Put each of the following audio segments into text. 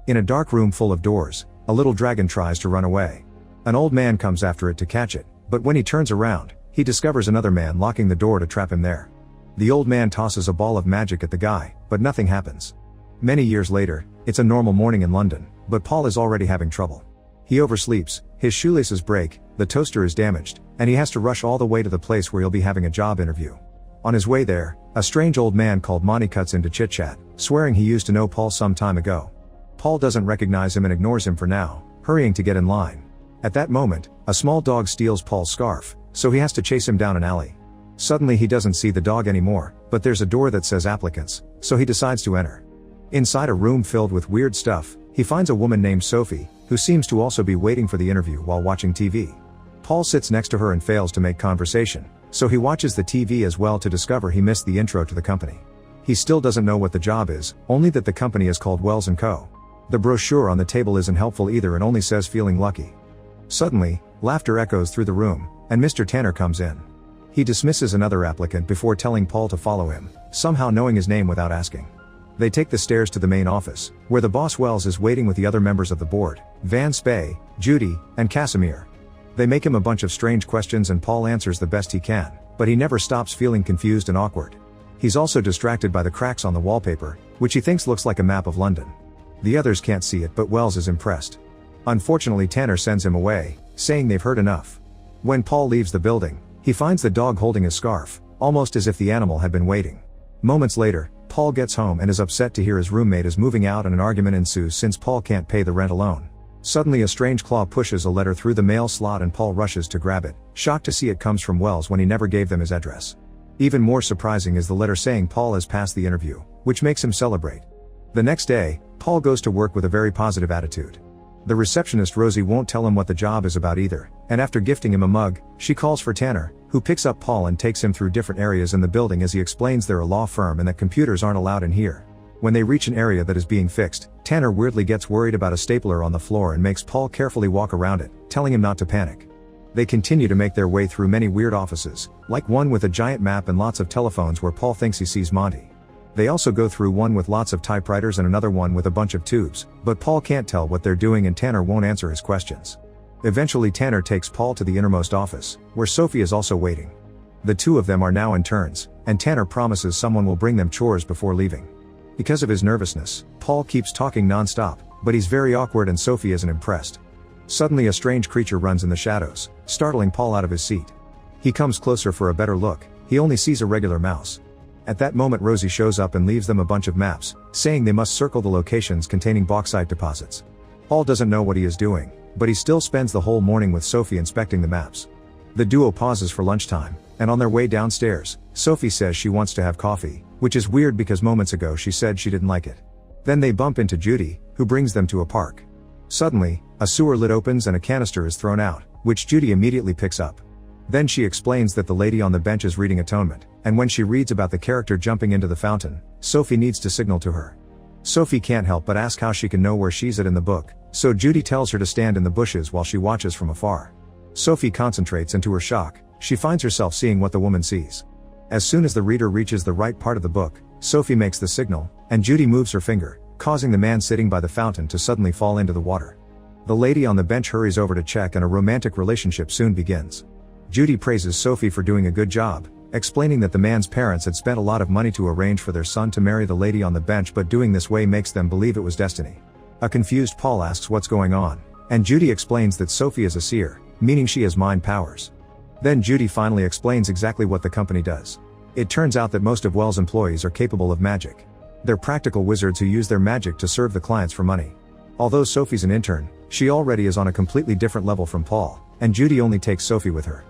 In a dark room full of doors, a little dragon tries to run away. An old man comes after it to catch it, but when he turns around, he discovers another man locking the door to trap him there. The old man tosses a ball of magic at the guy, but nothing happens. Many years later, it's a normal morning in London, but Paul is already having trouble. He oversleeps, his shoelaces break, the toaster is damaged, and he has to rush all the way to the place where he'll be having a job interview. On his way there, a strange old man called Monty cuts into chit-chat, swearing he used to know Paul some time ago. Paul doesn't recognize him and ignores him for now, hurrying to get in line. At that moment, a small dog steals Paul's scarf, so he has to chase him down an alley. Suddenly he doesn't see the dog anymore, but there's a door that says applicants, so he decides to enter. Inside a room filled with weird stuff, he finds a woman named Sophie, who seems to also be waiting for the interview while watching TV. Paul sits next to her and fails to make conversation, so he watches the TV as well to discover he missed the intro to the company. He still doesn't know what the job is, only that the company is called Wells & Co. The brochure on the table isn't helpful either and only says feeling lucky. Suddenly, laughter echoes through the room, and Mr. Tanner comes in. He dismisses another applicant before telling Paul to follow him, somehow knowing his name without asking. They take the stairs to the main office, where the boss Wells is waiting with the other members of the board, Van Spey, Judy, and Casimir. They make him a bunch of strange questions and Paul answers the best he can, but he never stops feeling confused and awkward. He's also distracted by the cracks on the wallpaper, which he thinks looks like a map of London. The others can't see it but Wells is impressed. Unfortunately Tanner sends him away, saying they've heard enough. When Paul leaves the building, he finds the dog holding a scarf, almost as if the animal had been waiting. Moments later, Paul gets home and is upset to hear his roommate is moving out and an argument ensues since Paul can't pay the rent alone. Suddenly a strange claw pushes a letter through the mail slot and Paul rushes to grab it, shocked to see it comes from Wells when he never gave them his address. Even more surprising is the letter saying Paul has passed the interview, which makes him celebrate. The next day, Paul goes to work with a very positive attitude. The receptionist Rosie won't tell him what the job is about either, and after gifting him a mug, she calls for Tanner, who picks up Paul and takes him through different areas in the building as he explains they're a law firm and that computers aren't allowed in here. When they reach an area that is being fixed, Tanner weirdly gets worried about a stapler on the floor and makes Paul carefully walk around it, telling him not to panic. They continue to make their way through many weird offices, like one with a giant map and lots of telephones where Paul thinks he sees Monty. They also go through one with lots of typewriters and another one with a bunch of tubes, but Paul can't tell what they're doing and Tanner won't answer his questions. Eventually Tanner takes Paul to the innermost office, where Sophie is also waiting. The two of them are now in turns, and Tanner promises someone will bring them chores before leaving. Because of his nervousness, Paul keeps talking non-stop, but he's very awkward and Sophie isn't impressed. Suddenly a strange creature runs in the shadows, startling Paul out of his seat. He comes closer for a better look, he only sees a regular mouse. At that moment Rosie shows up and leaves them a bunch of maps, saying they must circle the locations containing bauxite deposits. Paul doesn't know what he is doing, but he still spends the whole morning with Sophie inspecting the maps. The duo pauses for lunchtime, and on their way downstairs, Sophie says she wants to have coffee, which is weird because moments ago she said she didn't like it. Then they bump into Judy, who brings them to a park. Suddenly, a sewer lid opens and a canister is thrown out, which Judy immediately picks up. Then she explains that the lady on the bench is reading Atonement, and when she reads about the character jumping into the fountain, Sophie needs to signal to her. Sophie can't help but ask how she can know where she's at in the book, so Judy tells her to stand in the bushes while she watches from afar. Sophie concentrates and to her shock, she finds herself seeing what the woman sees. As soon as the reader reaches the right part of the book, Sophie makes the signal, and Judy moves her finger, causing the man sitting by the fountain to suddenly fall into the water. The lady on the bench hurries over to check and a romantic relationship soon begins. Judy praises Sophie for doing a good job, explaining that the man's parents had spent a lot of money to arrange for their son to marry the lady on the bench, but doing this way makes them believe it was destiny. A confused Paul asks what's going on, and Judy explains that Sophie is a seer, meaning she has mind powers. Then Judy finally explains exactly what the company does. It turns out that most of Wells' employees are capable of magic. They're practical wizards who use their magic to serve the clients for money. Although Sophie's an intern, she already is on a completely different level from Paul, and Judy only takes Sophie with her.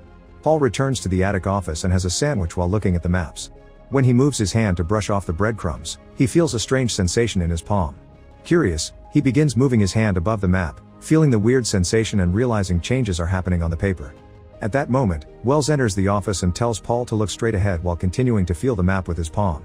Paul returns to the attic office and has a sandwich while looking at the maps. When he moves his hand to brush off the breadcrumbs, he feels a strange sensation in his palm. Curious, he begins moving his hand above the map, feeling the weird sensation and realizing changes are happening on the paper. At that moment, Wells enters the office and tells Paul to look straight ahead while continuing to feel the map with his palm.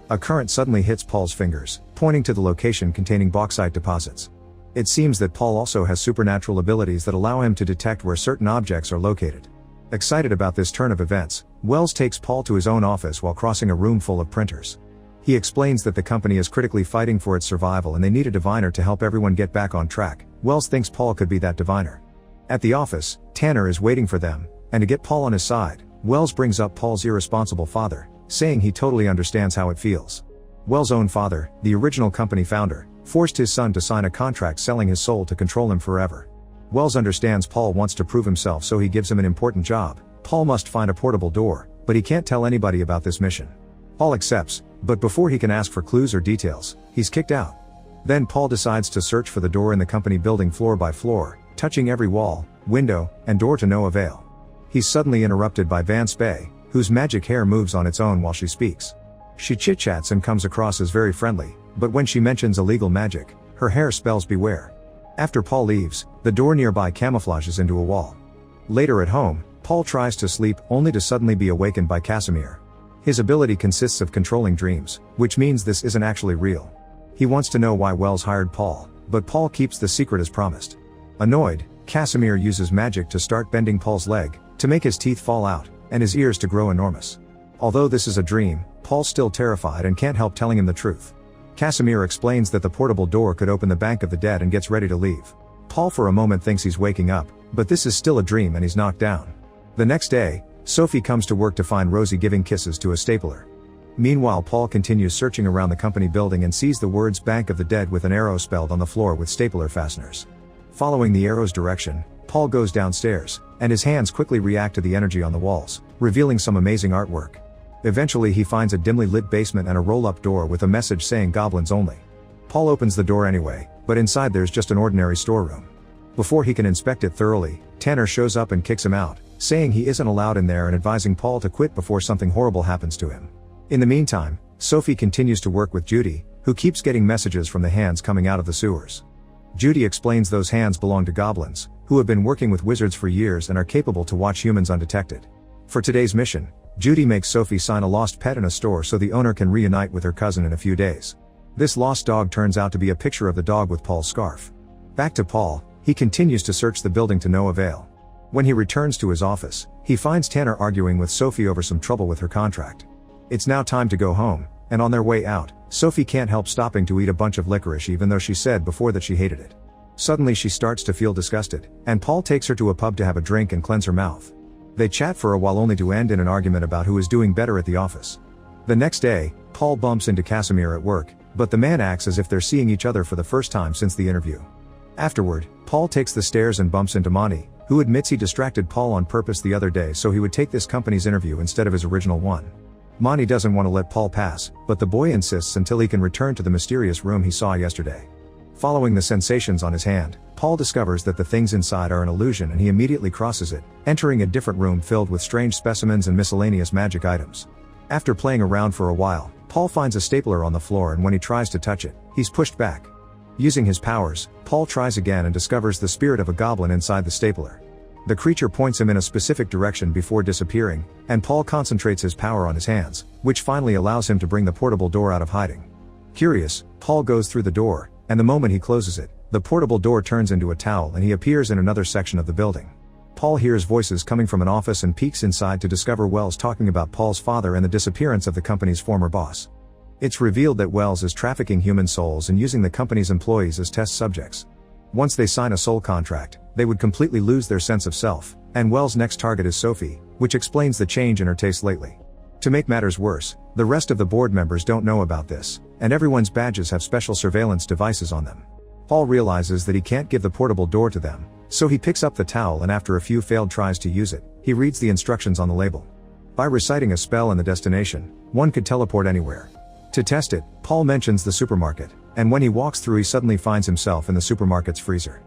A current suddenly hits Paul's fingers, pointing to the location containing bauxite deposits. It seems that Paul also has supernatural abilities that allow him to detect where certain objects are located. Excited about this turn of events, Wells takes Paul to his own office while crossing a room full of printers. He explains that the company is critically fighting for its survival and they need a diviner to help everyone get back on track. Wells thinks Paul could be that diviner. At the office, Tanner is waiting for them, and to get Paul on his side, Wells brings up Paul's irresponsible father, saying he totally understands how it feels. Wells' own father, the original company founder, forced his son to sign a contract selling his soul to control him forever. Wells understands Paul wants to prove himself, so he gives him an important job. Paul must find a portable door, but he can't tell anybody about this mission. Paul accepts, but before he can ask for clues or details, he's kicked out. Then Paul decides to search for the door in the company building floor by floor, touching every wall, window, and door to no avail. He's suddenly interrupted by Van Spey, whose magic hair moves on its own while she speaks. She chit-chats and comes across as very friendly, but when she mentions illegal magic, her hair spells beware. After Paul leaves, the door nearby camouflages into a wall. Later at home, Paul tries to sleep only to suddenly be awakened by Casimir. His ability consists of controlling dreams, which means this isn't actually real. He wants to know why Wells hired Paul, but Paul keeps the secret as promised. Annoyed, Casimir uses magic to start bending Paul's leg, to make his teeth fall out, and his ears to grow enormous. Although this is a dream, Paul's still terrified and can't help telling him the truth. Casimir explains that the portable door could open the Bank of the Dead and gets ready to leave. Paul for a moment thinks he's waking up, but this is still a dream and he's knocked down. The next day, Sophie comes to work to find Rosie giving kisses to a stapler. Meanwhile, Paul continues searching around the company building and sees the words Bank of the Dead with an arrow spelled on the floor with stapler fasteners. Following the arrow's direction, Paul goes downstairs, and his hands quickly react to the energy on the walls, revealing some amazing artwork. Eventually he finds a dimly lit basement and a roll-up door with a message saying goblins only. Paul opens the door anyway, but inside there's just an ordinary storeroom. Before he can inspect it thoroughly, Tanner shows up and kicks him out, saying he isn't allowed in there and advising Paul to quit before something horrible happens to him. In the meantime, Sophie continues to work with Judy, who keeps getting messages from the hands coming out of the sewers. Judy explains those hands belong to goblins, who have been working with wizards for years and are capable to watch humans undetected. For today's mission, Judy makes Sophie sign a lost pet in a store so the owner can reunite with her cousin in a few days. This lost dog turns out to be a picture of the dog with Paul's scarf. Back to Paul, he continues to search the building to no avail. When he returns to his office, he finds Tanner arguing with Sophie over some trouble with her contract. It's now time to go home, and on their way out, Sophie can't help stopping to eat a bunch of licorice even though she said before that she hated it. Suddenly she starts to feel disgusted, and Paul takes her to a pub to have a drink and cleanse her mouth. They chat for a while only to end in an argument about who is doing better at the office. The next day, Paul bumps into Casimir at work, but the man acts as if they're seeing each other for the first time since the interview. Afterward, Paul takes the stairs and bumps into Monty, who admits he distracted Paul on purpose the other day so he would take this company's interview instead of his original one. Monty doesn't want to let Paul pass, but the boy insists until he can return to the mysterious room he saw yesterday. Following the sensations on his hand, Paul discovers that the things inside are an illusion and he immediately crosses it, entering a different room filled with strange specimens and miscellaneous magic items. After playing around for a while, Paul finds a stapler on the floor and when he tries to touch it, he's pushed back. Using his powers, Paul tries again and discovers the spirit of a goblin inside the stapler. The creature points him in a specific direction before disappearing, and Paul concentrates his power on his hands, which finally allows him to bring the portable door out of hiding. Curious, Paul goes through the door, and the moment he closes it, the portable door turns into a towel and he appears in another section of the building. Paul hears voices coming from an office and peeks inside to discover Wells talking about Paul's father and the disappearance of the company's former boss. It's revealed that Wells is trafficking human souls and using the company's employees as test subjects. Once they sign a soul contract, they would completely lose their sense of self, and Wells' next target is Sophie, which explains the change in her taste lately. To make matters worse, the rest of the board members don't know about this, and everyone's badges have special surveillance devices on them. Paul realizes that he can't give the portable door to them, so he picks up the towel and after a few failed tries to use it, he reads the instructions on the label. By reciting a spell and the destination, one could teleport anywhere. To test it, Paul mentions the supermarket, and when he walks through he suddenly finds himself in the supermarket's freezer.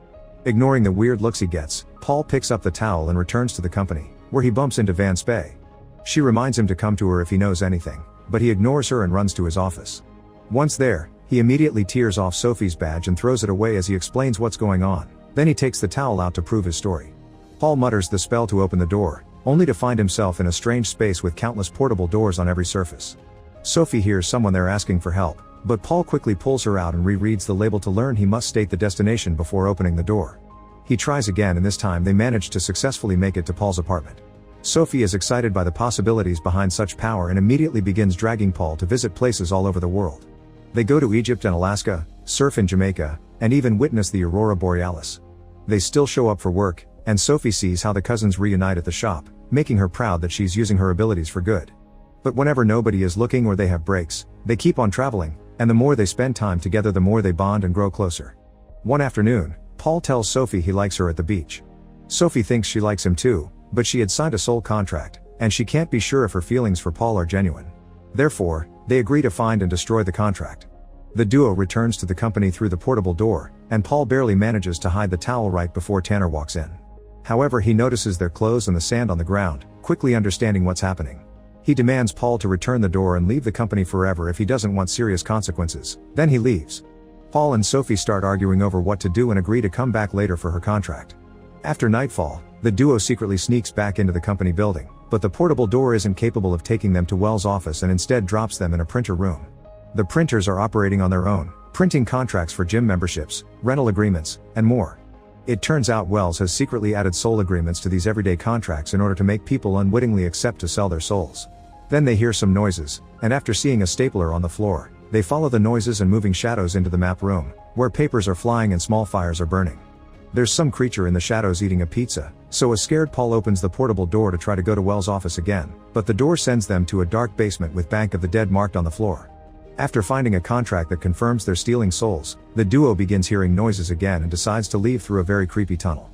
Ignoring the weird looks he gets, Paul picks up the towel and returns to the company, where he bumps into Van Spey. She reminds him to come to her if he knows anything, but he ignores her and runs to his office. Once there, he immediately tears off Sophie's badge and throws it away as he explains what's going on, then he takes the towel out to prove his story. Paul mutters the spell to open the door, only to find himself in a strange space with countless portable doors on every surface. Sophie hears someone there asking for help, but Paul quickly pulls her out and rereads the label to learn he must state the destination before opening the door. He tries again and this time they manage to successfully make it to Paul's apartment. Sophie is excited by the possibilities behind such power and immediately begins dragging Paul to visit places all over the world. They go to Egypt and Alaska, surf in Jamaica, and even witness the aurora borealis. They still show up for work, and Sophie sees how the cousins reunite at the shop, making her proud that she's using her abilities for good. But whenever nobody is looking or they have breaks, they keep on traveling, and the more they spend time together the more they bond and grow closer. One afternoon, Paul tells Sophie he likes her at the beach. Sophie thinks she likes him too, but she had signed a soul contract, and she can't be sure if her feelings for Paul are genuine. Therefore, they agree to find and destroy the contract. The duo returns to the company through the portable door, and Paul barely manages to hide the towel right before Tanner walks in. However, he notices their clothes and the sand on the ground, quickly understanding what's happening. He demands Paul to return the door and leave the company forever if he doesn't want serious consequences. Then he leaves. Paul and Sophie start arguing over what to do and agree to come back later for her contract. After nightfall, the duo secretly sneaks back into the company building, but the portable door isn't capable of taking them to Wells' office and instead drops them in a printer room. The printers are operating on their own, printing contracts for gym memberships, rental agreements, and more. It turns out Wells has secretly added soul agreements to these everyday contracts in order to make people unwittingly accept to sell their souls. Then they hear some noises, and after seeing a stapler on the floor, they follow the noises and moving shadows into the map room, where papers are flying and small fires are burning. There's some creature in the shadows eating a pizza, so a scared Paul opens the portable door to try to go to Wells' office again, but the door sends them to a dark basement with Bank of the Dead marked on the floor. After finding a contract that confirms they're stealing souls, the duo begins hearing noises again and decides to leave through a very creepy tunnel.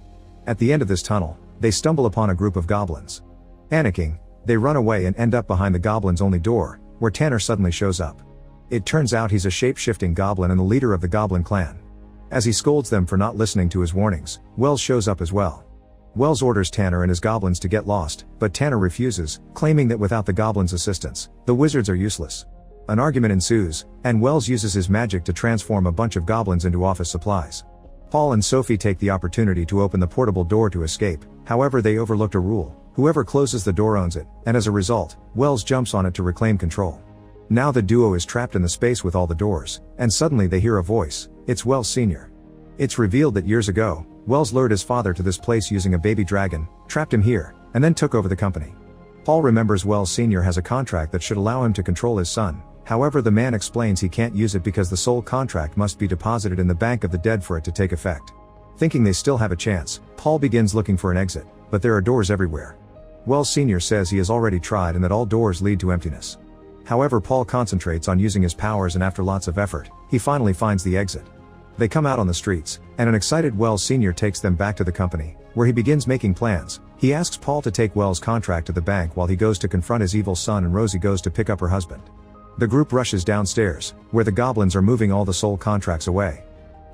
At the end of this tunnel, they stumble upon a group of goblins. Panicking, they run away and end up behind the goblins' only door, where Tanner suddenly shows up. It turns out he's a shape-shifting goblin and the leader of the goblin clan. As he scolds them for not listening to his warnings, Wells shows up as well. Wells orders Tanner and his goblins to get lost, but Tanner refuses, claiming that without the goblins' assistance, the wizards are useless. An argument ensues, and Wells uses his magic to transform a bunch of goblins into office supplies. Paul and Sophie take the opportunity to open the portable door to escape, however they overlooked a rule: whoever closes the door owns it, and as a result, Wells jumps on it to reclaim control. Now the duo is trapped in the space with all the doors, and suddenly they hear a voice. It's Wells Sr. It's revealed that years ago, Wells lured his father to this place using a baby dragon, trapped him here, and then took over the company. Paul remembers Wells Sr. has a contract that should allow him to control his son. However, the man explains he can't use it because the soul contract must be deposited in the Bank of the Dead for it to take effect. Thinking they still have a chance, Paul begins looking for an exit, but there are doors everywhere. Wells Sr. says he has already tried and that all doors lead to emptiness. However, Paul concentrates on using his powers and after lots of effort, he finally finds the exit. They come out on the streets, and an excited Wells Sr. takes them back to the company, where he begins making plans. He asks Paul to take Wells' contract to the bank while he goes to confront his evil son and Rosie goes to pick up her husband. The group rushes downstairs, where the goblins are moving all the soul contracts away.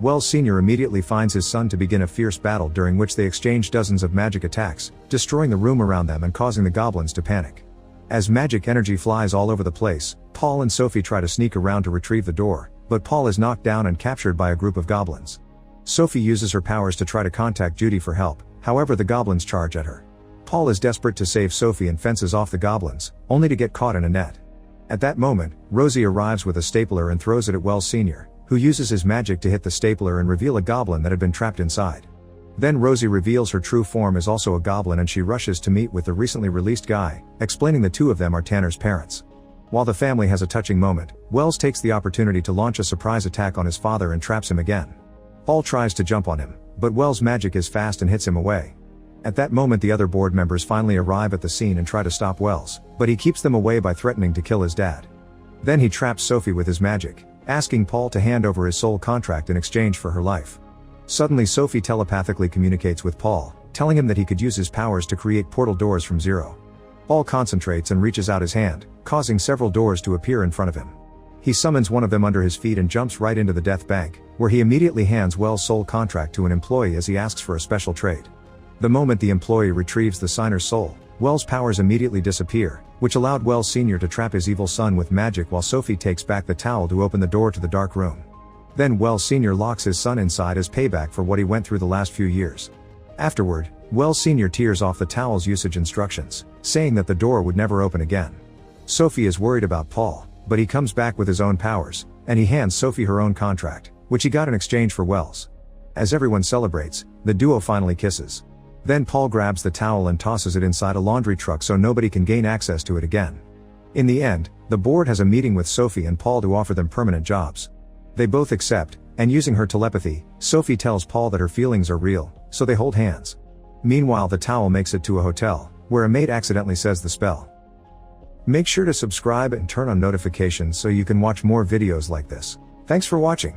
Wells Sr. immediately finds his son to begin a fierce battle during which they exchange dozens of magic attacks, destroying the room around them and causing the goblins to panic. As magic energy flies all over the place, Paul and Sophie try to sneak around to retrieve the door, but Paul is knocked down and captured by a group of goblins. Sophie uses her powers to try to contact Judy for help, however the goblins charge at her. Paul is desperate to save Sophie and fences off the goblins, only to get caught in a net. At that moment, Rosie arrives with a stapler and throws it at Wells Sr., who uses his magic to hit the stapler and reveal a goblin that had been trapped inside. Then Rosie reveals her true form is also a goblin and she rushes to meet with the recently released guy, explaining the two of them are Tanner's parents. While the family has a touching moment, Wells takes the opportunity to launch a surprise attack on his father and traps him again. Paul tries to jump on him, but Wells' magic is fast and hits him away. At that moment the other board members finally arrive at the scene and try to stop Wells, but he keeps them away by threatening to kill his dad. Then he traps Sophie with his magic, asking Paul to hand over his soul contract in exchange for her life. Suddenly Sophie telepathically communicates with Paul, telling him that he could use his powers to create portal doors from zero. Paul concentrates and reaches out his hand, causing several doors to appear in front of him. He summons one of them under his feet and jumps right into the death bank, where he immediately hands Wells' soul contract to an employee as he asks for a special trade. The moment the employee retrieves the signer's soul, Wells' powers immediately disappear, which allowed Wells Sr. to trap his evil son with magic while Sophie takes back the towel to open the door to the dark room. Then Wells Sr. locks his son inside as payback for what he went through the last few years. Afterward, Wells Sr. tears off the towel's usage instructions, saying that the door would never open again. Sophie is worried about Paul, but he comes back with his own powers, and he hands Sophie her own contract, which he got in exchange for Wells. As everyone celebrates, the duo finally kisses. Then Paul grabs the towel and tosses it inside a laundry truck so nobody can gain access to it again. In the end, the board has a meeting with Sophie and Paul to offer them permanent jobs. They both accept, and using her telepathy, Sophie tells Paul that her feelings are real, so they hold hands. Meanwhile, the towel makes it to a hotel, where a maid accidentally says the spell. Make sure to subscribe and turn on notifications so you can watch more videos like this. Thanks for watching.